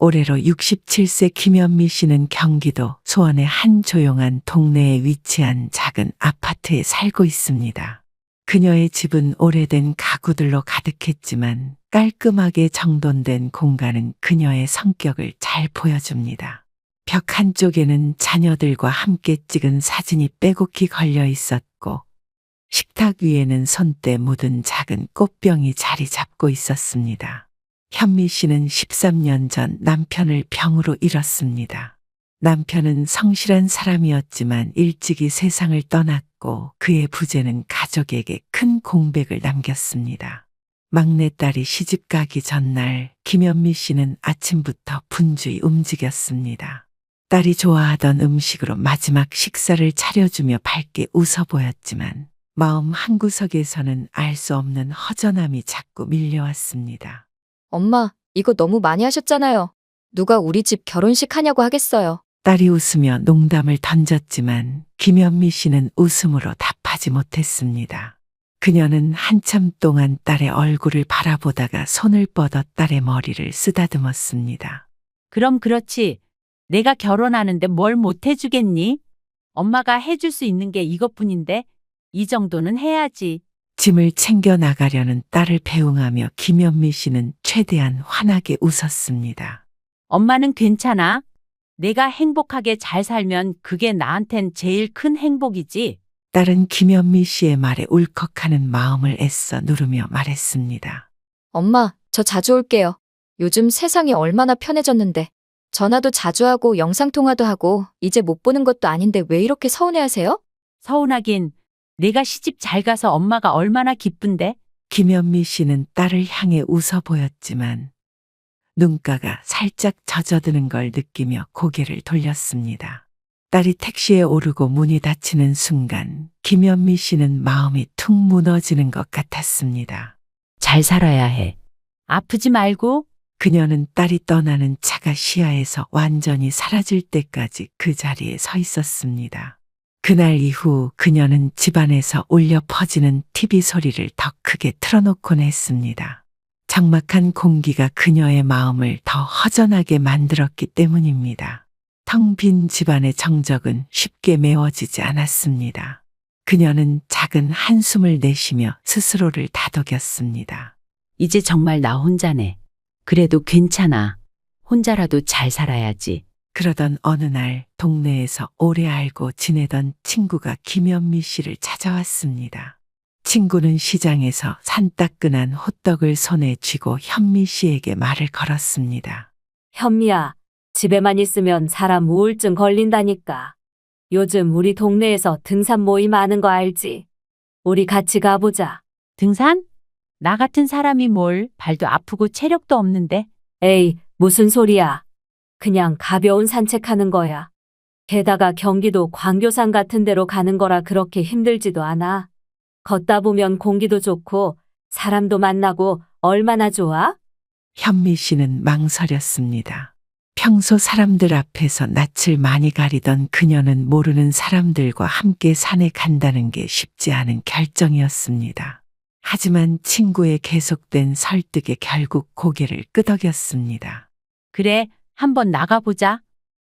올해로 67세 김현미 씨는 경기도 수원의 한 조용한 동네에 위치한 작은 아파트에 살고 있습니다. 그녀의 집은 오래된 가구들로 가득했지만 깔끔하게 정돈된 공간은 그녀의 성격을 잘 보여줍니다. 벽 한쪽에는 자녀들과 함께 찍은 사진이 빼곡히 걸려 있었고 식탁 위에는 손때 묻은 작은 꽃병이 자리 잡고 있었습니다. 현미 씨는 13년 전 남편을 병으로 잃었습니다. 남편은 성실한 사람이었지만 일찍이 세상을 떠났고 그의 부재는 가족에게 큰 공백을 남겼습니다. 막내딸이 시집 가기 전날 김현미 씨는 아침부터 분주히 움직였습니다. 딸이 좋아하던 음식으로 마지막 식사를 차려주며 밝게 웃어 보였지만 마음 한구석에서는 알 수 없는 허전함이 자꾸 밀려왔습니다. 엄마, 이거 너무 많이 하셨잖아요. 누가 우리 집 결혼식 하냐고 하겠어요. 딸이 웃으며 농담을 던졌지만 김현미 씨는 웃음으로 답하지 못했습니다. 그녀는 한참 동안 딸의 얼굴을 바라보다가 손을 뻗어 딸의 머리를 쓰다듬었습니다. 그럼 그렇지. 내가 결혼하는데 뭘 못 해주겠니? 엄마가 해줄 수 있는 게 이것뿐인데 이 정도는 해야지. 짐을 챙겨 나가려는 딸을 배웅하며 김현미 씨는 최대한 환하게 웃었습니다. 엄마는 괜찮아. 내가 행복하게 잘 살면 그게 나한텐 제일 큰 행복이지. 딸은 김현미 씨의 말에 울컥하는 마음을 애써 누르며 말했습니다. 엄마, 저 자주 올게요. 요즘 세상이 얼마나 편해졌는데. 전화도 자주 하고 영상통화도 하고 이제 못 보는 것도 아닌데 왜 이렇게 서운해하세요? 서운하긴. 내가 시집 잘 가서 엄마가 얼마나 기쁜데? 김현미 씨는 딸을 향해 웃어 보였지만 눈가가 살짝 젖어드는 걸 느끼며 고개를 돌렸습니다. 딸이 택시에 오르고 문이 닫히는 순간 김현미 씨는 마음이 툭 무너지는 것 같았습니다. 잘 살아야 해. 아프지 말고. 그녀는 딸이 떠나는 차가 시야에서 완전히 사라질 때까지 그 자리에 서 있었습니다. 그날 이후 그녀는 집안에서 울려 퍼지는 TV 소리를 더 크게 틀어놓곤 했습니다. 적막한 공기가 그녀의 마음을 더 허전하게 만들었기 때문입니다. 텅 빈 집안의 정적은 쉽게 메워지지 않았습니다. 그녀는 작은 한숨을 내쉬며 스스로를 다독였습니다. 이제 정말 나 혼자네. 그래도 괜찮아. 혼자라도 잘 살아야지. 그러던 어느 날 동네에서 오래 알고 지내던 친구가 김현미 씨를 찾아왔습니다. 친구는 시장에서 산따끈한 호떡을 손에 쥐고 현미 씨에게 말을 걸었습니다. 현미야, 집에만 있으면 사람 우울증 걸린다니까. 요즘 우리 동네에서 등산 모임 하는 거 알지? 우리 같이 가보자. 등산? 나 같은 사람이 뭘, 발도 아프고 체력도 없는데. 에이, 무슨 소리야. 그냥 가벼운 산책하는 거야. 게다가 경기도 광교산 같은 데로 가는 거라 그렇게 힘들지도 않아. 걷다 보면 공기도 좋고 사람도 만나고 얼마나 좋아? 현미 씨는 망설였습니다. 평소 사람들 앞에서 낯을 많이 가리던 그녀는 모르는 사람들과 함께 산에 간다는 게 쉽지 않은 결정이었습니다. 하지만 친구의 계속된 설득에 결국 고개를 끄덕였습니다. 그래, 한번 나가보자.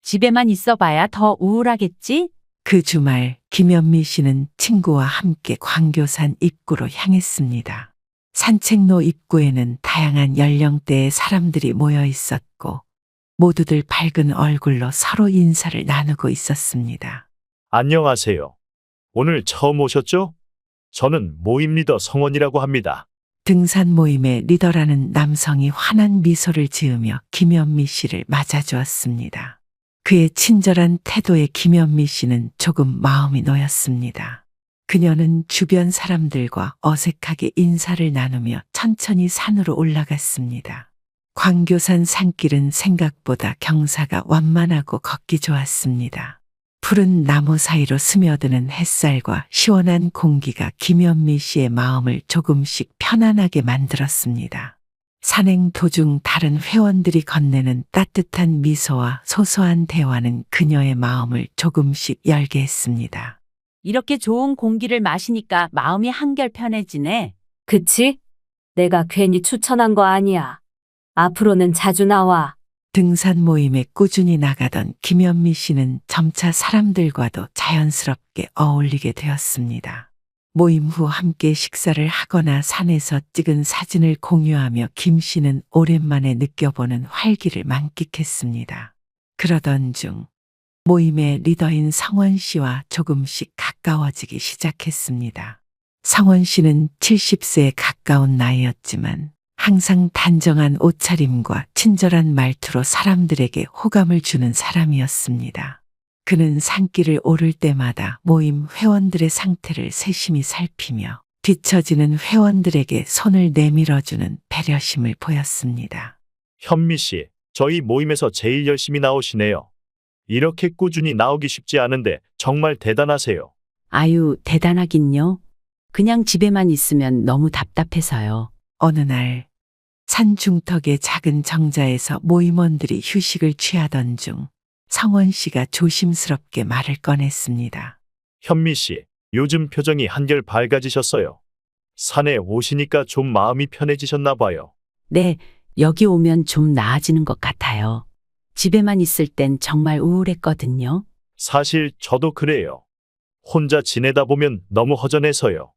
집에만 있어봐야 더 우울하겠지? 그 주말 김현미 씨는 친구와 함께 광교산 입구로 향했습니다. 산책로 입구에는 다양한 연령대의 사람들이 모여 있었고 모두들 밝은 얼굴로 서로 인사를 나누고 있었습니다. 안녕하세요. 오늘 처음 오셨죠? 저는 모임 리더 성원이라고 합니다. 등산 모임의 리더라는 남성이 환한 미소를 지으며 김현미 씨를 맞아주었습니다. 그의 친절한 태도에 김현미 씨는 조금 마음이 놓였습니다. 그녀는 주변 사람들과 어색하게 인사를 나누며 천천히 산으로 올라갔습니다. 광교산 산길은 생각보다 경사가 완만하고 걷기 좋았습니다. 푸른 나무 사이로 스며드는 햇살과 시원한 공기가 김현미 씨의 마음을 조금씩 편안하게 만들었습니다. 산행 도중 다른 회원들이 건네는 따뜻한 미소와 소소한 대화는 그녀의 마음을 조금씩 열게 했습니다. 이렇게 좋은 공기를 마시니까 마음이 한결 편해지네. 그치? 내가 괜히 추천한 거 아니야. 앞으로는 자주 나와. 등산 모임에 꾸준히 나가던 김현미 씨는 점차 사람들과도 자연스럽게 어울리게 되었습니다. 모임 후 함께 식사를 하거나 산에서 찍은 사진을 공유하며 김 씨는 오랜만에 느껴보는 활기를 만끽했습니다. 그러던 중 모임의 리더인 성원 씨와 조금씩 가까워지기 시작했습니다. 성원 씨는 70세에 가까운 나이였지만 항상 단정한 옷차림과 친절한 말투로 사람들에게 호감을 주는 사람이었습니다. 그는 산길을 오를 때마다 모임 회원들의 상태를 세심히 살피며 뒤처지는 회원들에게 손을 내밀어주는 배려심을 보였습니다. 현미 씨, 저희 모임에서 제일 열심히 나오시네요. 이렇게 꾸준히 나오기 쉽지 않은데 정말 대단하세요. 아유, 대단하긴요. 그냥 집에만 있으면 너무 답답해서요. 어느 날 산 중턱의 작은 정자에서 모임원들이 휴식을 취하던 중 성원 씨가 조심스럽게 말을 꺼냈습니다. 현미 씨, 요즘 표정이 한결 밝아지셨어요. 산에 오시니까 좀 마음이 편해지셨나 봐요. 네, 여기 오면 좀 나아지는 것 같아요. 집에만 있을 땐 정말 우울했거든요. 사실 저도 그래요. 혼자 지내다 보면 너무 허전해서요.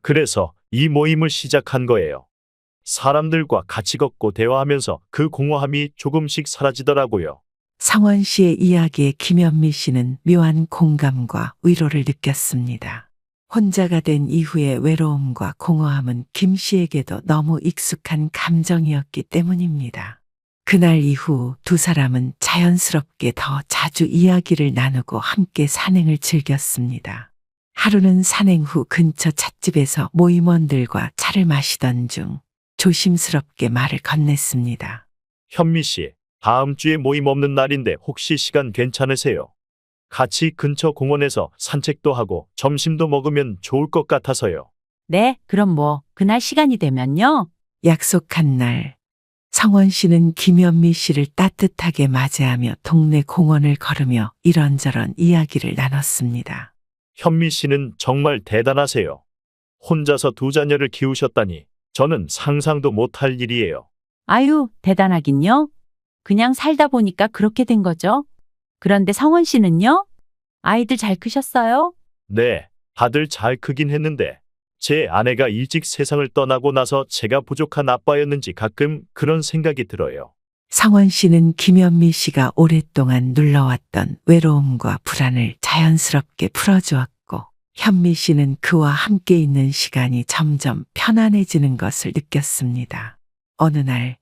그래서 이 모임을 시작한 거예요. 사람들과 같이 걷고 대화하면서 그 공허함이 조금씩 사라지더라고요. 성원 씨의 이야기에 김현미 씨는 묘한 공감과 위로를 느꼈습니다. 혼자가 된 이후의 외로움과 공허함은 김 씨에게도 너무 익숙한 감정이었기 때문입니다. 그날 이후 두 사람은 자연스럽게 더 자주 이야기를 나누고 함께 산행을 즐겼습니다. 하루는 산행 후 근처 찻집에서 모임원들과 차를 마시던 중 조심스럽게 말을 건넸습니다. 현미 씨, 다음 주에 모임 없는 날인데 혹시 시간 괜찮으세요? 같이 근처 공원에서 산책도 하고 점심도 먹으면 좋을 것 같아서요. 네, 그럼 뭐, 그날 시간이 되면요. 약속한 날, 성원 씨는 김현미 씨를 따뜻하게 맞이하며 동네 공원을 걸으며 이런저런 이야기를 나눴습니다. 현미 씨는 정말 대단하세요. 혼자서 두 자녀를 키우셨다니 저는 상상도 못할 일이에요. 아유, 대단하긴요. 그냥 살다 보니까 그렇게 된 거죠. 그런데 성원 씨는요? 아이들 잘 크셨어요? 네, 다들 잘 크긴 했는데 제 아내가 일찍 세상을 떠나고 나서 제가 부족한 아빠였는지 가끔 그런 생각이 들어요. 성원 씨는 김현미 씨가 오랫동안 눌러왔던 외로움과 불안을 자연스럽게 풀어주었고, 현미 씨는 그와 함께 있는 시간이 점점 편안해지는 것을 느꼈습니다. 어느 날,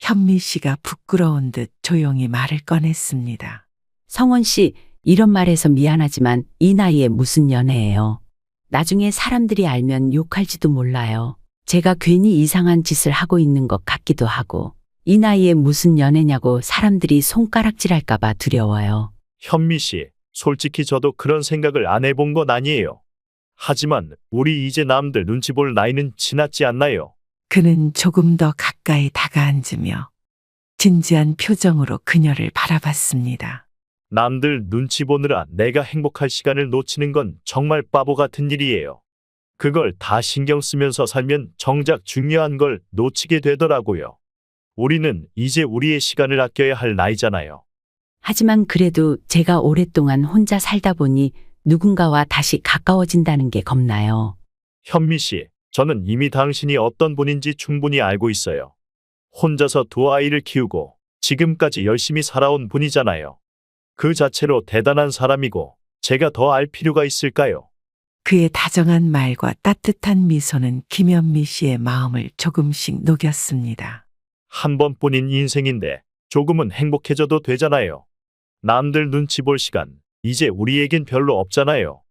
현미 씨가 부끄러운 듯 조용히 말을 꺼냈습니다. 성원 씨, 이런 말해서 미안하지만 이 나이에 무슨 연애예요. 나중에 사람들이 알면 욕할지도 몰라요. 제가 괜히 이상한 짓을 하고 있는 것 같기도 하고, 이 나이에 무슨 연애냐고 사람들이 손가락질할까봐 두려워요. 현미 씨, 솔직히 저도 그런 생각을 안 해본 건 아니에요. 하지만 우리 이제 남들 눈치 볼 나이는 지났지 않나요? 그는 조금 더 가까이 다가앉으며 진지한 표정으로 그녀를 바라봤습니다. 남들 눈치 보느라 내가 행복할 시간을 놓치는 건 정말 바보 같은 일이에요. 그걸 다 신경 쓰면서 살면 정작 중요한 걸 놓치게 되더라고요. 우리는 이제 우리의 시간을 아껴야 할 나이잖아요. 하지만 그래도 제가 오랫동안 혼자 살다 보니 누군가와 다시 가까워진다는 게 겁나요. 현미 씨, 저는 이미 당신이 어떤 분인지 충분히 알고 있어요. 혼자서 두 아이를 키우고 지금까지 열심히 살아온 분이잖아요. 그 자체로 대단한 사람이고 제가 더 알 필요가 있을까요? 그의 다정한 말과 따뜻한 미소는 김현미 씨의 마음을 조금씩 녹였습니다. 한 번뿐인 인생인데 조금은 행복해져도 되잖아요. 남들 눈치 볼 시간, 이제 우리에겐 별로 없잖아요.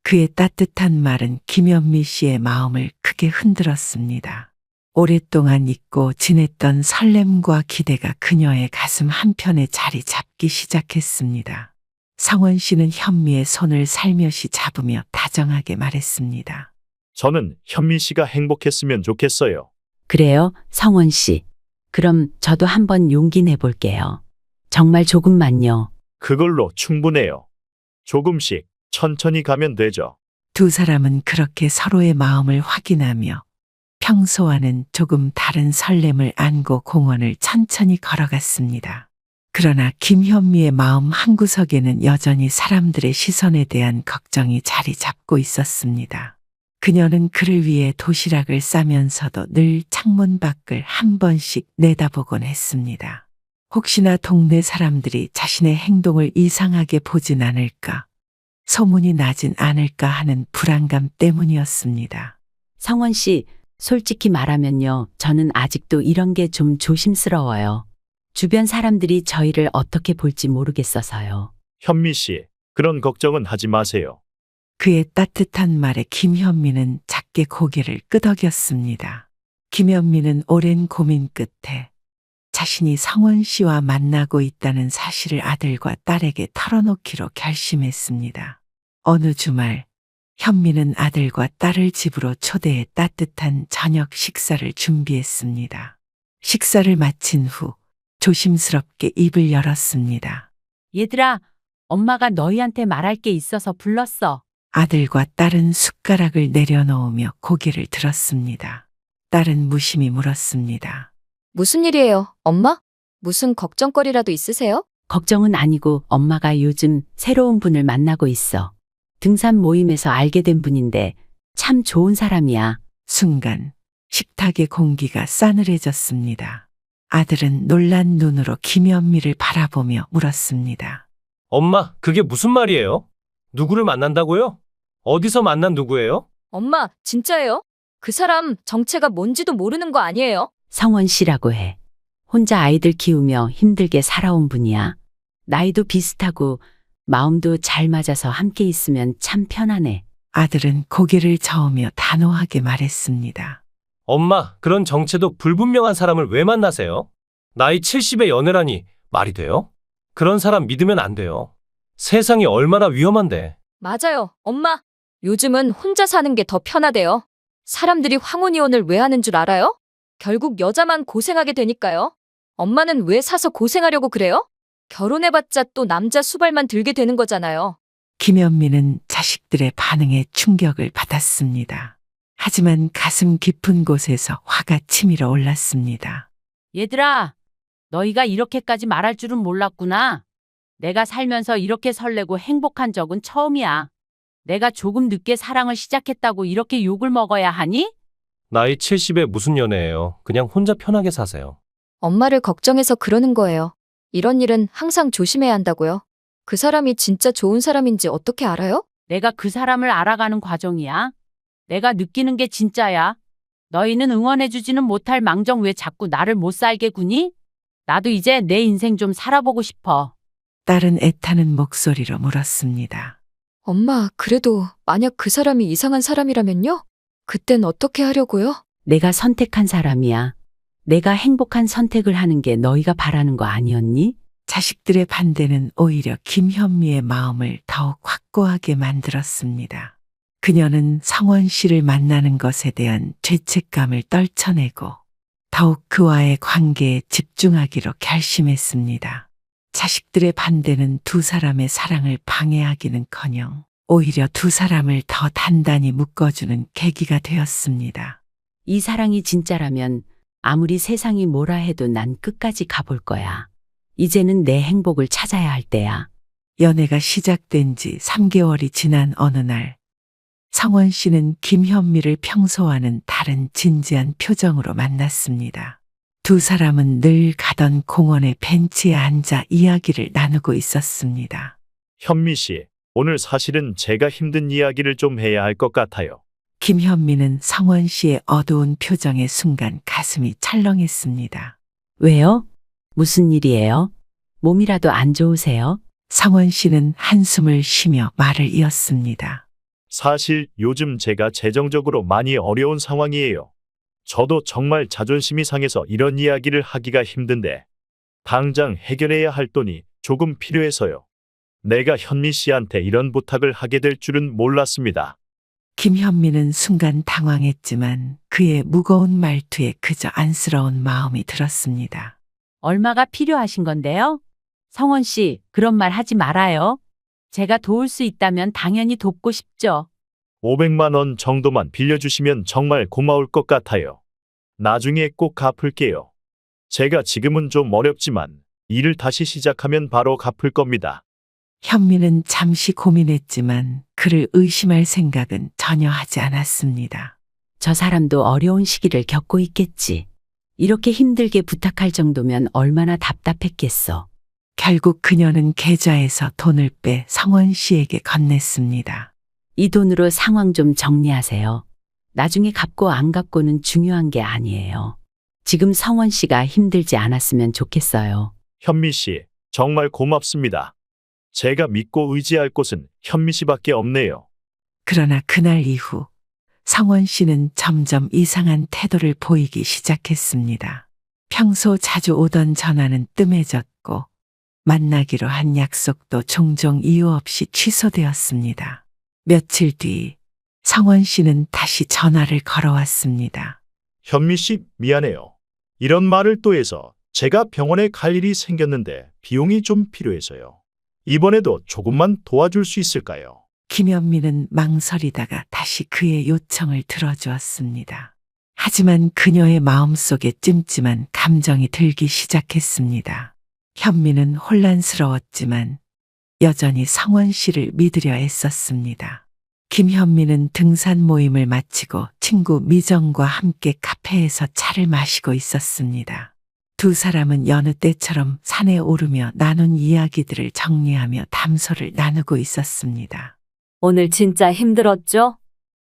그의 따뜻한 말은 김현미 씨의 마음을 크게 흔들었습니다. 오랫동안 잊고 지냈던 설렘과 기대가 그녀의 가슴 한편에 자리 잡기 시작했습니다. 성원 씨는 현미의 손을 살며시 잡으며 다정하게 말했습니다. 저는 현미 씨가 행복했으면 좋겠어요. 그래요, 성원 씨. 그럼 저도 한번 용기 내볼게요. 정말 조금만요. 그걸로 충분해요. 조금씩 천천히 가면 되죠. 두 사람은 그렇게 서로의 마음을 확인하며 평소와는 조금 다른 설렘을 안고 공원을 천천히 걸어갔습니다. 그러나 김현미의 마음 한구석에는 여전히 사람들의 시선에 대한 걱정이 자리 잡고 있었습니다. 그녀는 그를 위해 도시락을 싸면서도 늘 창문 밖을 한 번씩 내다보곤 했습니다. 혹시나 동네 사람들이 자신의 행동을 이상하게 보진 않을까, 소문이 나진 않을까 하는 불안감 때문이었습니다. 성원 씨, 솔직히 말하면요. 저는 아직도 이런 게 좀 조심스러워요. 주변 사람들이 저희를 어떻게 볼지 모르겠어서요. 현미 씨, 그런 걱정은 하지 마세요. 그의 따뜻한 말에 김현미는 작게 고개를 끄덕였습니다. 김현미는 오랜 고민 끝에 자신이 성원 씨와 만나고 있다는 사실을 아들과 딸에게 털어놓기로 결심했습니다. 어느 주말, 현미는 아들과 딸을 집으로 초대해 따뜻한 저녁 식사를 준비했습니다. 식사를 마친 후 조심스럽게 입을 열었습니다. 얘들아, 엄마가 너희한테 말할 게 있어서 불렀어. 아들과 딸은 숟가락을 내려놓으며 고개를 들었습니다. 딸은 무심히 물었습니다. 무슨 일이에요, 엄마? 무슨 걱정거리라도 있으세요? 걱정은 아니고 엄마가 요즘 새로운 분을 만나고 있어. 등산 모임에서 알게 된 분인데 참 좋은 사람이야. 순간 식탁의 공기가 싸늘해졌습니다. 아들은 놀란 눈으로 김현미를 바라보며 물었습니다. 엄마, 그게 무슨 말이에요? 누구를 만난다고요? 어디서 만난 누구예요? 엄마, 진짜예요? 그 사람 정체가 뭔지도 모르는 거 아니에요? 성원 씨라고 해. 혼자 아이들 키우며 힘들게 살아온 분이야. 나이도 비슷하고 마음도 잘 맞아서 함께 있으면 참 편하네. 아들은 고개를 저으며 단호하게 말했습니다. 엄마, 그런 정체도 불분명한 사람을 왜 만나세요? 나이 70의 연애라니 말이 돼요? 그런 사람 믿으면 안 돼요. 세상이 얼마나 위험한데. 맞아요, 엄마. 요즘은 혼자 사는 게 더 편하대요. 사람들이 황혼이혼을 왜 하는 줄 알아요? 결국 여자만 고생하게 되니까요. 엄마는 왜 사서 고생하려고 그래요? 결혼해봤자 또 남자 수발만 들게 되는 거잖아요. 김현미는 자식들의 반응에 충격을 받았습니다. 하지만 가슴 깊은 곳에서 화가 치밀어 올랐습니다. 얘들아, 너희가 이렇게까지 말할 줄은 몰랐구나. 내가 살면서 이렇게 설레고 행복한 적은 처음이야. 내가 조금 늦게 사랑을 시작했다고 이렇게 욕을 먹어야 하니? 나이 70에 무슨 연애예요. 그냥 혼자 편하게 사세요. 엄마를 걱정해서 그러는 거예요. 이런 일은 항상 조심해야 한다고요. 그 사람이 진짜 좋은 사람인지 어떻게 알아요? 내가 그 사람을 알아가는 과정이야. 내가 느끼는 게 진짜야. 너희는 응원해주지는 못할 망정 왜 자꾸 나를 못 살게 구니? 나도 이제 내 인생 좀 살아보고 싶어. 딸은 애타는 목소리로 물었습니다. 엄마, 그래도 만약 그 사람이 이상한 사람이라면요? 그땐 어떻게 하려고요? 내가 선택한 사람이야. 내가 행복한 선택을 하는 게 너희가 바라는 거 아니었니? 자식들의 반대는 오히려 김현미의 마음을 더욱 확고하게 만들었습니다. 그녀는 성원 씨를 만나는 것에 대한 죄책감을 떨쳐내고 더욱 그와의 관계에 집중하기로 결심했습니다. 자식들의 반대는 두 사람의 사랑을 방해하기는커녕 오히려 두 사람을 더 단단히 묶어주는 계기가 되었습니다. 이 사랑이 진짜라면 아무리 세상이 뭐라 해도 난 끝까지 가볼 거야. 이제는 내 행복을 찾아야 할 때야. 연애가 시작된 지 3개월이 지난 어느 날, 성원 씨는 김현미를 평소와는 다른 진지한 표정으로 만났습니다. 두 사람은 늘 가던 공원의 벤치에 앉아 이야기를 나누고 있었습니다. 현미 씨, 오늘 사실은 제가 힘든 이야기를 좀 해야 할 것 같아요. 김현미는 성원 씨의 어두운 표정에 순간 가슴이 철렁했습니다. 왜요? 무슨 일이에요? 몸이라도 안 좋으세요? 성원 씨는 한숨을 쉬며 말을 이었습니다. 사실 요즘 제가 재정적으로 많이 어려운 상황이에요. 저도 정말 자존심이 상해서 이런 이야기를 하기가 힘든데 당장 해결해야 할 돈이 조금 필요해서요. 내가 현미 씨한테 이런 부탁을 하게 될 줄은 몰랐습니다. 김현미는 순간 당황했지만 그의 무거운 말투에 그저 안쓰러운 마음이 들었습니다. 얼마가 필요하신 건데요? 성원 씨, 그런 말 하지 말아요. 제가 도울 수 있다면 당연히 돕고 싶죠. 500만 원 정도만 빌려주시면 정말 고마울 것 같아요. 나중에 꼭 갚을게요. 제가 지금은 좀 어렵지만 일을 다시 시작하면 바로 갚을 겁니다. 현미는 잠시 고민했지만 그를 의심할 생각은 전혀 하지 않았습니다. 저 사람도 어려운 시기를 겪고 있겠지. 이렇게 힘들게 부탁할 정도면 얼마나 답답했겠어. 결국 그녀는 계좌에서 돈을 빼 성원 씨에게 건넸습니다. 이 돈으로 상황 좀 정리하세요. 나중에 갚고 안 갚고는 중요한 게 아니에요. 지금 성원 씨가 힘들지 않았으면 좋겠어요. 현미 씨, 정말 고맙습니다. 제가 믿고 의지할 곳은 현미 씨밖에 없네요. 그러나 그날 이후 성원 씨는 점점 이상한 태도를 보이기 시작했습니다. 평소 자주 오던 전화는 뜸해졌고 만나기로 한 약속도 종종 이유 없이 취소되었습니다. 며칠 뒤 성원 씨는 다시 전화를 걸어왔습니다. 현미 씨, 미안해요. 이런 말을 또 해서 제가 병원에 갈 일이 생겼는데 비용이 좀 필요해서요. 이번에도 조금만 도와줄 수 있을까요? 김현미는 망설이다가 다시 그의 요청을 들어주었습니다. 하지만 그녀의 마음속에 찜찜한 감정이 들기 시작했습니다. 현미는 혼란스러웠지만 여전히 성원 씨를 믿으려 애썼습니다. 김현미는 등산 모임을 마치고 친구 미정과 함께 카페에서 차를 마시고 있었습니다. 두 사람은 여느 때처럼 산에 오르며 나눈 이야기들을 정리하며 담소를 나누고 있었습니다. 오늘 진짜 힘들었죠?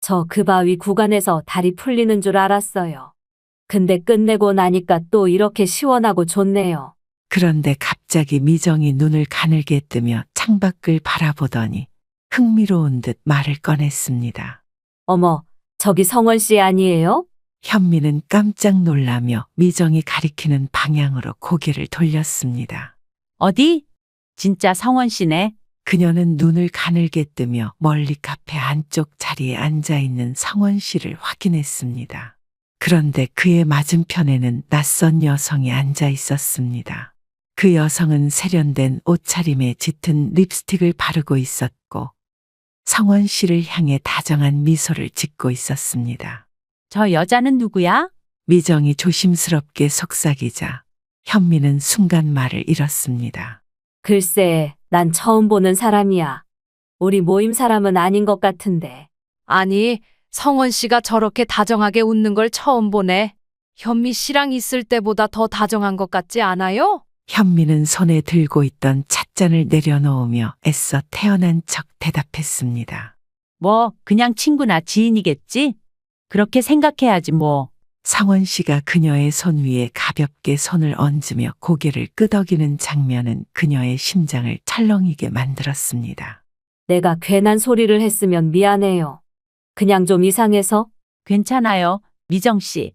저 그 바위 구간에서 다리 풀리는 줄 알았어요. 근데 끝내고 나니까 또 이렇게 시원하고 좋네요. 그런데 갑자기 미정이 눈을 가늘게 뜨며 창밖을 바라보더니 흥미로운 듯 말을 꺼냈습니다. 어머, 저기 성원 씨 아니에요? 현미는 깜짝 놀라며 미정이 가리키는 방향으로 고개를 돌렸습니다. 어디? 진짜 성원 씨네. 그녀는 눈을 가늘게 뜨며 멀리 카페 안쪽 자리에 앉아 있는 성원 씨를 확인했습니다. 그런데 그의 맞은편에는 낯선 여성이 앉아 있었습니다. 그 여성은 세련된 옷차림에 짙은 립스틱을 바르고 있었고 성원 씨를 향해 다정한 미소를 짓고 있었습니다. 저 여자는 누구야? 미정이 조심스럽게 속삭이자 현미는 순간 말을 잃었습니다. 글쎄, 난 처음 보는 사람이야. 우리 모임 사람은 아닌 것 같은데. 아니, 성원 씨가 저렇게 다정하게 웃는 걸 처음 보네. 현미 씨랑 있을 때보다 더 다정한 것 같지 않아요? 현미는 손에 들고 있던 찻잔을 내려놓으며 애써 태어난 척 대답했습니다. 뭐, 그냥 친구나 지인이겠지? 그렇게 생각해야지 뭐. 성원 씨가 그녀의 손 위에 가볍게 손을 얹으며 고개를 끄덕이는 장면은 그녀의 심장을 철렁이게 만들었습니다. 내가 괜한 소리를 했으면 미안해요. 그냥 좀 이상해서? 괜찮아요, 미정 씨.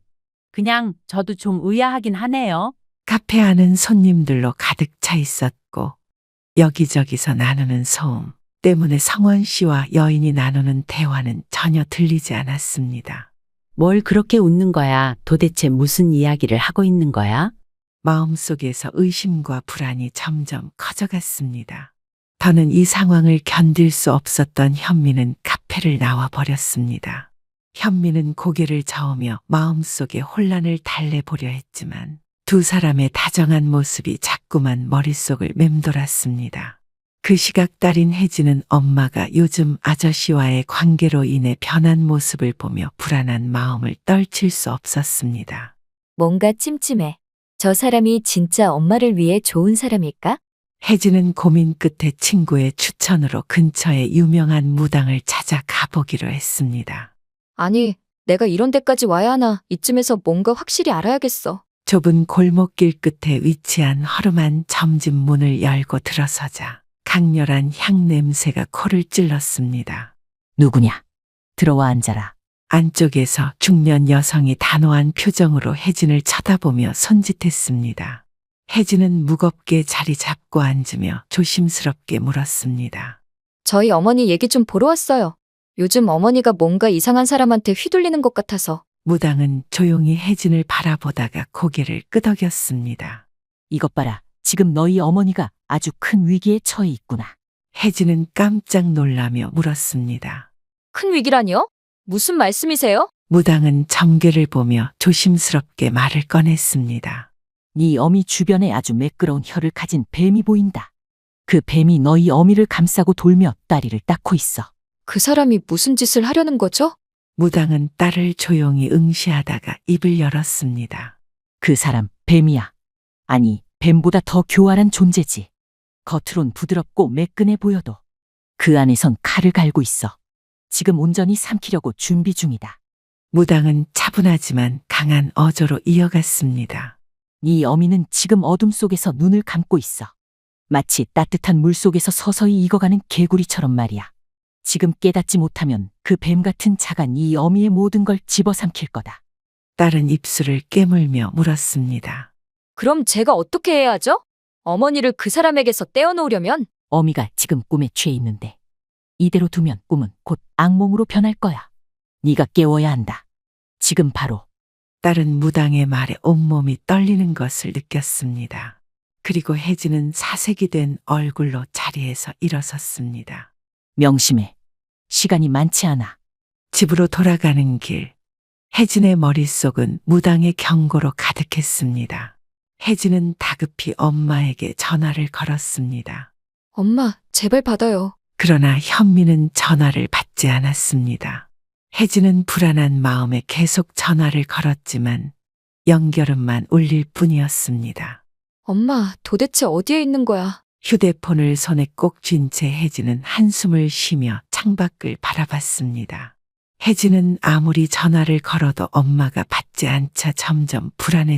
그냥 저도 좀 의아하긴 하네요. 카페 안은 손님들로 가득 차 있었고 여기저기서 나누는 소음 때문에 성원 씨와 여인이 나누는 대화는 전혀 들리지 않았습니다. 뭘 그렇게 웃는 거야? 도대체 무슨 이야기를 하고 있는 거야? 마음속에서 의심과 불안이 점점 커져갔습니다. 더는 이 상황을 견딜 수 없었던 현미는 카페를 나와 버렸습니다. 현미는 고개를 저으며 마음속의 혼란을 달래보려 했지만 두 사람의 다정한 모습이 자꾸만 머릿속을 맴돌았습니다. 그 시각 딸인 혜진은 엄마가 요즘 아저씨와의 관계로 인해 변한 모습을 보며 불안한 마음을 떨칠 수 없었습니다. 뭔가 찜찜해. 저 사람이 진짜 엄마를 위해 좋은 사람일까? 혜진은 고민 끝에 친구의 추천으로 근처의 유명한 무당을 찾아 가보기로 했습니다. 아니, 내가 이런 데까지 와야 하나. 이쯤에서 뭔가 확실히 알아야겠어. 좁은 골목길 끝에 위치한 허름한 점집 문을 열고 들어서자 강렬한 향 냄새가 코를 찔렀습니다. 누구냐? 들어와 앉아라. 안쪽에서 중년 여성이 단호한 표정으로 혜진을 쳐다보며 손짓했습니다. 혜진은 무겁게 자리 잡고 앉으며 조심스럽게 물었습니다. 저희 어머니 얘기 좀 보러 왔어요. 요즘 어머니가 뭔가 이상한 사람한테 휘둘리는 것 같아서. 무당은 조용히 혜진을 바라보다가 고개를 끄덕였습니다. 이것 봐라. 지금 너희 어머니가 아주 큰 위기에 처해 있구나. 혜진은 깜짝 놀라며 물었습니다. 큰 위기라니요? 무슨 말씀이세요? 무당은 점괘를 보며 조심스럽게 말을 꺼냈습니다. 네 어미 주변에 아주 매끄러운 혀를 가진 뱀이 보인다. 그 뱀이 너희 어미를 감싸고 돌며 다리를 닦고 있어. 그 사람이 무슨 짓을 하려는 거죠? 무당은 딸을 조용히 응시하다가 입을 열었습니다. 그 사람 뱀이야. 아니, 뱀보다 더 교활한 존재지. 겉으론 부드럽고 매끈해 보여도 그 안에선 칼을 갈고 있어. 지금 온전히 삼키려고 준비 중이다. 무당은 차분하지만 강한 어조로 이어갔습니다. 네 어미는 지금 어둠 속에서 눈을 감고 있어. 마치 따뜻한 물 속에서 서서히 익어가는 개구리처럼 말이야. 지금 깨닫지 못하면 그 뱀 같은 자가 네 어미의 모든 걸 집어삼킬 거다. 딸은 입술을 깨물며 물었습니다. 그럼 제가 어떻게 해야 하죠? 어머니를 그 사람에게서 떼어놓으려면? 어미가 지금 꿈에 취해 있는데 이대로 두면 꿈은 곧 악몽으로 변할 거야. 네가 깨워야 한다. 지금 바로. 딸은 무당의 말에 온몸이 떨리는 것을 느꼈습니다. 그리고 혜진은 사색이 된 얼굴로 자리에서 일어섰습니다. 명심해. 시간이 많지 않아. 집으로 돌아가는 길, 혜진의 머릿속은 무당의 경고로 가득했습니다. 혜진은 다급히 엄마에게 전화를 걸었습니다. 엄마, 제발 받아요. 그러나 현미는 전화를 받지 않았습니다. 혜진은 불안한 마음에 계속 전화를 걸었지만 연결음만 울릴 뿐이었습니다. 엄마, 도대체 어디에 있는 거야? 휴대폰을 손에 꼭 쥔 채 혜진은 한숨을 쉬며 창밖을 바라봤습니다. 혜진은 아무리 전화를 걸어도 엄마가 받지 않자 점점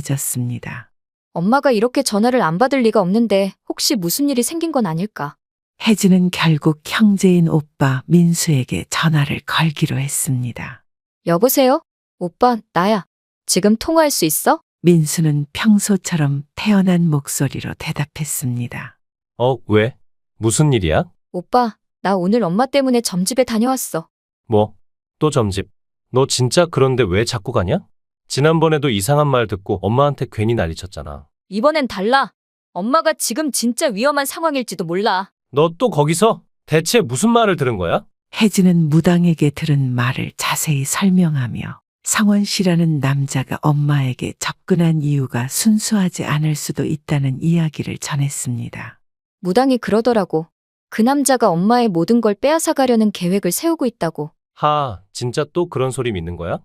불안해졌습니다. 엄마가 이렇게 전화를 안 받을 리가 없는데 혹시 무슨 일이 생긴 건 아닐까? 혜진은 결국 형제인 오빠 민수에게 전화를 걸기로 했습니다. 여보세요? 오빠, 나야. 지금 통화할 수 있어? 민수는 평소처럼 태연한 목소리로 대답했습니다. 왜? 무슨 일이야? 오빠, 나 오늘 엄마 때문에 점집에 다녀왔어. 뭐? 또 점집? 너 진짜 그런데 왜 자꾸 가냐? 지난번에도 이상한 말 듣고 엄마한테 괜히 난리쳤잖아. 이번엔 달라. 엄마가 지금 진짜 위험한 상황일지도 몰라. 너 또 거기서 대체 무슨 말을 들은 거야? 혜진은 무당에게 들은 말을 자세히 설명하며 상원 씨라는 남자가 엄마에게 접근한 이유가 순수하지 않을 수도 있다는 이야기를 전했습니다. 무당이 그러더라고. 그 남자가 엄마의 모든 걸 빼앗아 가려는 계획을 세우고 있다고. 진짜 또 그런 소리 믿는 거야?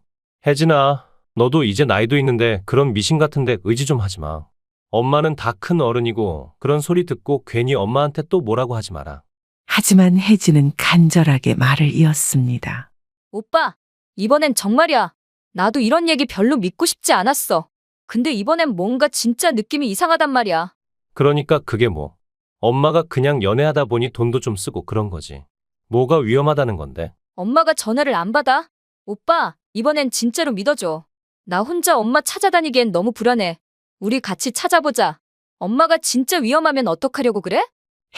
혜진아, 너도 이제 나이도 있는데 그런 미신 같은데 의지 좀 하지 마. 엄마는 다 큰 어른이고 그런 소리 듣고 괜히 엄마한테 또 뭐라고 하지 마라. 하지만 혜진은 간절하게 말을 이었습니다. 오빠, 이번엔 정말이야. 나도 이런 얘기 별로 믿고 싶지 않았어. 근데 이번엔 뭔가 진짜 느낌이 이상하단 말이야. 그러니까 그게 뭐. 엄마가 그냥 연애하다 보니 돈도 좀 쓰고 그런 거지. 뭐가 위험하다는 건데. 엄마가 전화를 안 받아. 오빠, 이번엔 진짜로 믿어줘. 나 혼자 엄마 찾아다니기엔 너무 불안해. 우리 같이 찾아보자. 엄마가 진짜 위험하면 어떡하려고 그래?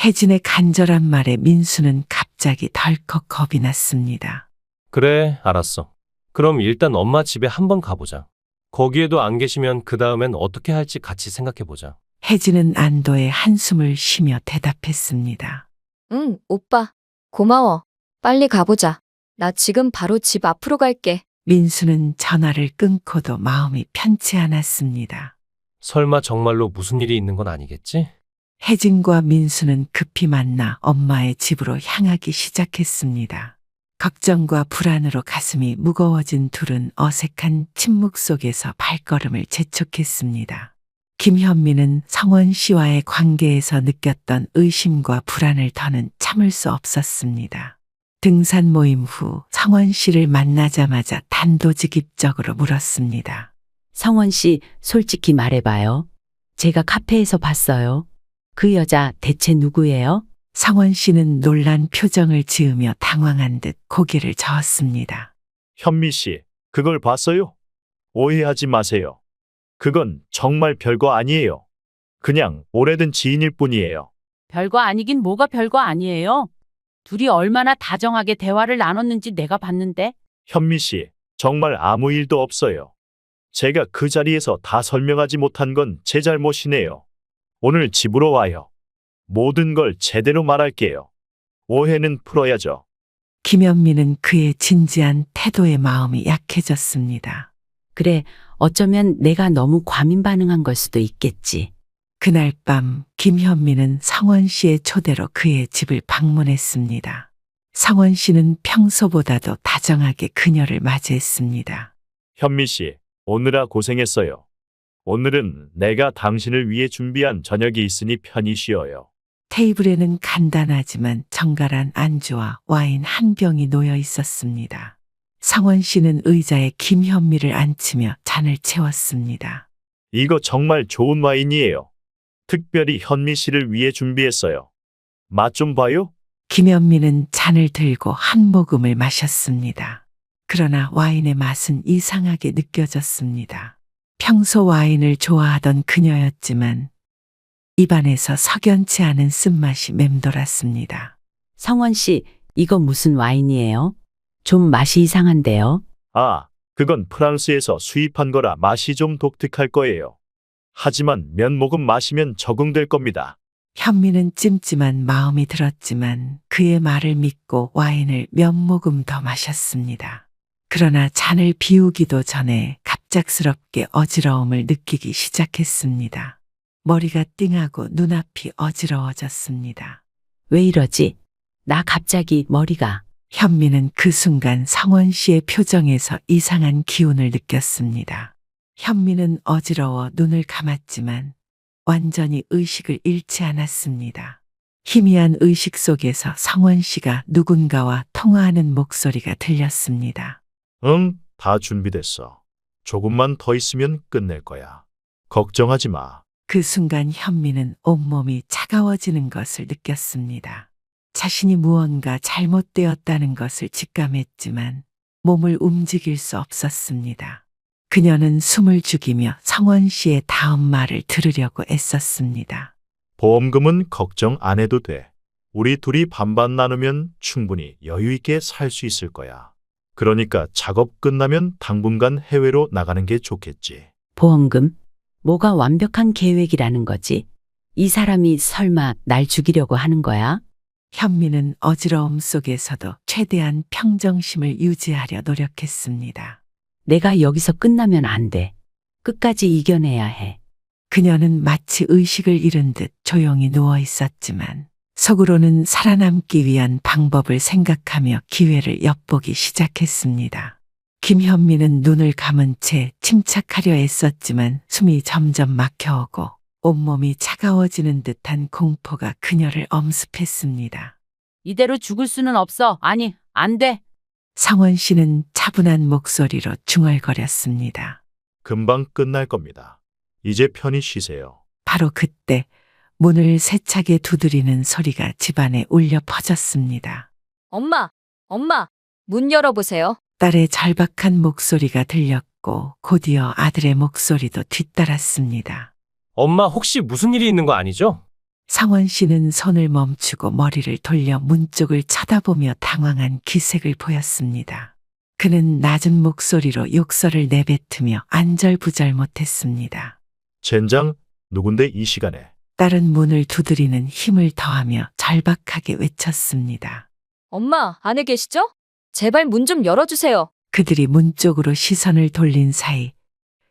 혜진의 간절한 말에 민수는 갑자기 덜컥 겁이 났습니다. 그래, 알았어. 그럼 일단 엄마 집에 한번 가보자. 거기에도 안 계시면 그 다음엔 어떻게 할지 같이 생각해보자. 혜진은 안도의 한숨을 쉬며 대답했습니다. 응, 오빠. 고마워. 빨리 가보자. 나 지금 바로 집 앞으로 갈게. 민수는 전화를 끊고도 마음이 편치 않았습니다. 설마 정말로 무슨 일이 있는 건 아니겠지? 혜진과 민수는 급히 만나 엄마의 집으로 향하기 시작했습니다. 걱정과 불안으로 가슴이 무거워진 둘은 어색한 침묵 속에서 발걸음을 재촉했습니다. 김현미는 성원 씨와의 관계에서 느꼈던 의심과 불안을 더는 참을 수 없었습니다. 등산 모임 후 성원 씨를 만나자마자 단도직입적으로 물었습니다. 성원 씨, 솔직히 말해봐요. 제가 카페에서 봤어요. 그 여자 대체 누구예요? 성원 씨는 놀란 표정을 지으며 당황한 듯 고개를 저었습니다. 현미 씨, 그걸 봤어요? 오해하지 마세요. 그건 정말 별거 아니에요. 그냥 오래된 지인일 뿐이에요. 별거 아니긴 뭐가 별거 아니에요. 둘이 얼마나 다정하게 대화를 나눴는지 내가 봤는데. 현미 씨, 정말 아무 일도 없어요. 제가 그 자리에서 다 설명하지 못한 건 제 잘못이네요. 오늘 집으로 와요. 모든 걸 제대로 말할게요. 오해는 풀어야죠. 김현미는 그의 진지한 태도에 마음이 약해졌습니다. 그래, 어쩌면 내가 너무 과민 반응한 걸 수도 있겠지. 그날 밤 김현미는 성원 씨의 초대로 그의 집을 방문했습니다. 성원 씨는 평소보다도 다정하게 그녀를 맞이했습니다. 현미 씨, 오느라 고생했어요. 오늘은 내가 당신을 위해 준비한 저녁이 있으니 편히 쉬어요. 테이블에는 간단하지만 정갈한 안주와 와인 한 병이 놓여 있었습니다. 성원 씨는 의자에 김현미를 앉히며 잔을 채웠습니다. 이거 정말 좋은 와인이에요. 특별히 현미 씨를 위해 준비했어요. 맛 좀 봐요. 김현미는 잔을 들고 한 모금을 마셨습니다. 그러나 와인의 맛은 이상하게 느껴졌습니다. 평소 와인을 좋아하던 그녀였지만 입안에서 석연치 않은 쓴맛이 맴돌았습니다. 성원 씨, 이거 무슨 와인이에요? 좀 맛이 이상한데요? 아, 그건 프랑스에서 수입한 거라 맛이 좀 독특할 거예요. 하지만 몇 모금 마시면 적응될 겁니다. 현미는 찜찜한 마음이 들었지만 그의 말을 믿고 와인을 몇 모금 더 마셨습니다. 그러나 잔을 비우기도 전에 갑작스럽게 어지러움을 느끼기 시작했습니다. 머리가 띵하고 눈앞이 어지러워졌습니다. 왜 이러지? 나 갑자기 머리가. 현미는 그 순간 성원 씨의 표정에서 이상한 기운을 느꼈습니다. 현미는 어지러워 눈을 감았지만 완전히 의식을 잃지 않았습니다. 희미한 의식 속에서 성원 씨가 누군가와 통화하는 목소리가 들렸습니다. 응, 다 준비됐어. 조금만 더 있으면 끝낼 거야. 걱정하지 마. 그 순간 현미는 온몸이 차가워지는 것을 느꼈습니다. 자신이 무언가 잘못되었다는 것을 직감했지만 몸을 움직일 수 없었습니다. 그녀는 숨을 죽이며 성원 씨의 다음 말을 들으려고 애썼습니다. 보험금은 걱정 안 해도 돼. 우리 둘이 반반 나누면 충분히 여유 있게 살 수 있을 거야. 그러니까 작업 끝나면 당분간 해외로 나가는 게 좋겠지. 보험금? 뭐가 완벽한 계획이라는 거지? 이 사람이 설마 날 죽이려고 하는 거야? 현미는 어지러움 속에서도 최대한 평정심을 유지하려 노력했습니다. 내가 여기서 끝나면 안 돼. 끝까지 이겨내야 해. 그녀는 마치 의식을 잃은 듯 조용히 누워 있었지만 속으로는 살아남기 위한 방법을 생각하며 기회를 엿보기 시작했습니다. 김현미는 눈을 감은 채 침착하려 애썼지만 숨이 점점 막혀오고 온몸이 차가워지는 듯한 공포가 그녀를 엄습했습니다. 이대로 죽을 수는 없어. 아니, 안 돼. 성원 씨는 차분한 목소리로 중얼거렸습니다. 금방 끝날 겁니다. 이제 편히 쉬세요. 바로 그때 문을 세차게 두드리는 소리가 집안에 울려 퍼졌습니다. 엄마, 엄마, 문 열어보세요. 딸의 절박한 목소리가 들렸고 곧이어 아들의 목소리도 뒤따랐습니다. 엄마 혹시 무슨 일이 있는 거 아니죠? 성원 씨는 손을 멈추고 머리를 돌려 문 쪽을 쳐다보며 당황한 기색을 보였습니다. 그는 낮은 목소리로 욕설을 내뱉으며 안절부절 못했습니다. 젠장, 누군데 이 시간에? 딸은 문을 두드리는 힘을 더하며 절박하게 외쳤습니다. 엄마, 안에 계시죠? 제발 문 좀 열어주세요. 그들이 문 쪽으로 시선을 돌린 사이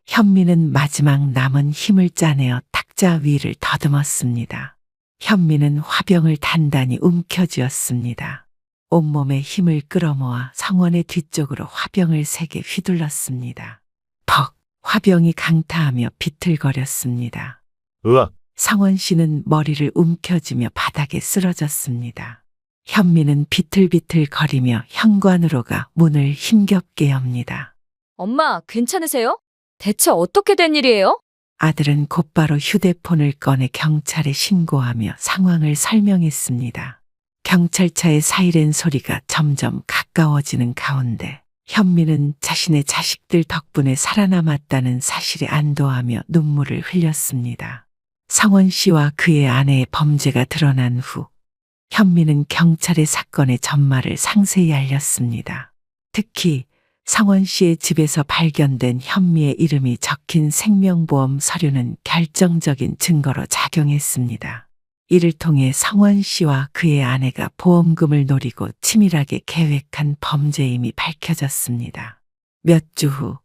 현미는 마지막 남은 힘을 짜내어 탁자 위를 더듬었습니다. 현미는 화병을 단단히 움켜쥐었습니다. 온몸에 힘을 끌어모아 성원의 뒤쪽으로 화병을 세게 휘둘렀습니다. 퍽! 화병이 강타하며 비틀거렸습니다. 으악! 성원 씨는 머리를 움켜쥐며 바닥에 쓰러졌습니다. 현미는 비틀비틀 거리며 현관으로 가 문을 힘겹게 엽니다. 엄마, 괜찮으세요? 대체 어떻게 된 일이에요? 아들은 곧바로 휴대폰을 꺼내 경찰에 신고하며 상황을 설명했습니다. 경찰차의 사이렌 소리가 점점 가까워지는 가운데 현미는 자신의 자식들 덕분에 살아남았다는 사실에 안도하며 눈물을 흘렸습니다. 성원 씨와 그의 아내의 범죄가 드러난 후 현미는 경찰에 사건의 전말을 상세히 알렸습니다. 특히 성원 씨의 집에서 발견된 현미의 이름이 적힌 생명보험 서류는 결정적인 증거로 작용했습니다. 이를 통해 성원 씨와 그의 아내가 보험금을 노리고 치밀하게 계획한 범죄임이 밝혀졌습니다. 몇 주 후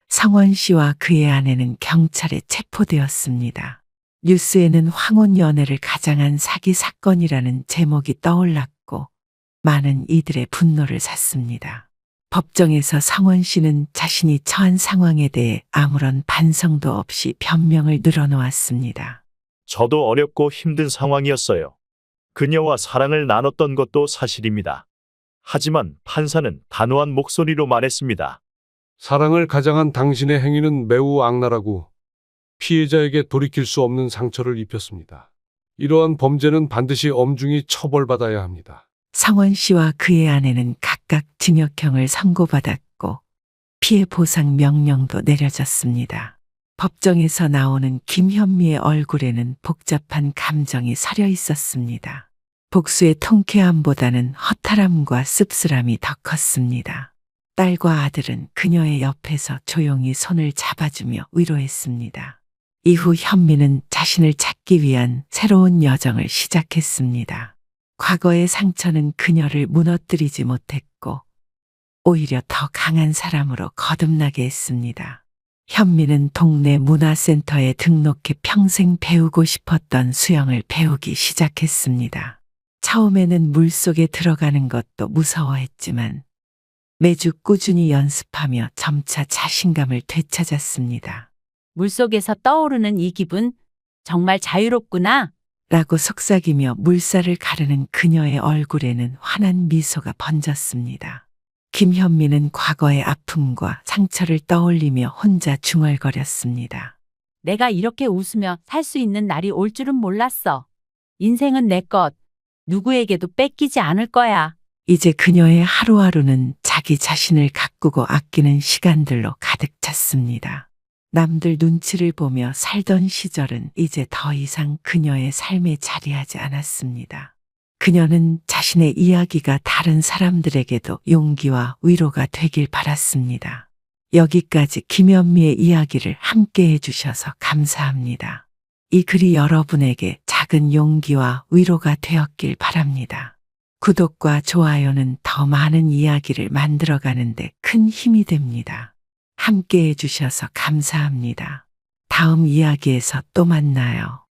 성원 씨와 그의 아내는 경찰에 체포되었습니다. 뉴스에는 황혼 연애를 가장한 사기 사건이라는 제목이 떠올랐고 많은 이들의 분노를 샀습니다. 법정에서 성원 씨는 자신이 처한 상황에 대해 아무런 반성도 없이 변명을 늘어놓았습니다. 저도 어렵고 힘든 상황이었어요. 그녀와 사랑을 나눴던 것도 사실입니다. 하지만 판사는 단호한 목소리로 말했습니다. 사랑을 가장한 당신의 행위는 매우 악랄하고 피해자에게 돌이킬 수 없는 상처를 입혔습니다. 이러한 범죄는 반드시 엄중히 처벌받아야 합니다. 성원 씨와 그의 아내는 각각 징역형을 선고받았고 피해 보상 명령도 내려졌습니다. 법정에서 나오는 김현미의 얼굴에는 복잡한 감정이 서려 있었습니다. 복수의 통쾌함보다는 허탈함과 씁쓸함이 더 컸습니다. 딸과 아들은 그녀의 옆에서 조용히 손을 잡아주며 위로했습니다. 이후 현미는 자신을 찾기 위한 새로운 여정을 시작했습니다. 과거의 상처는 그녀를 무너뜨리지 못했고 오히려 더 강한 사람으로 거듭나게 했습니다. 현미는 동네 문화센터에 등록해 평생 배우고 싶었던 수영을 배우기 시작했습니다. 처음에는 물속에 들어가는 것도 무서워했지만 매주 꾸준히 연습하며 점차 자신감을 되찾았습니다. 물속에서 떠오르는 이 기분 정말 자유롭구나. 라고 속삭이며 물살을 가르는 그녀의 얼굴에는 환한 미소가 번졌습니다. 김현미는 과거의 아픔과 상처를 떠올리며 혼자 중얼거렸습니다. 내가 이렇게 웃으며 살 수 있는 날이 올 줄은 몰랐어. 인생은 내 것. 누구에게도 뺏기지 않을 거야. 이제 그녀의 하루하루는 자기 자신을 가꾸고 아끼는 시간들로 가득 찼습니다. 남들 눈치를 보며 살던 시절은 이제 더 이상 그녀의 삶에 자리하지 않았습니다. 그녀는 자신의 이야기가 다른 사람들에게도 용기와 위로가 되길 바랐습니다. 여기까지 김현미의 이야기를 함께 해주셔서 감사합니다. 이 글이 여러분에게 작은 용기와 위로가 되었길 바랍니다. 구독과 좋아요는 더 많은 이야기를 만들어가는데 큰 힘이 됩니다. 함께 해주셔서 감사합니다. 다음 이야기에서 또 만나요.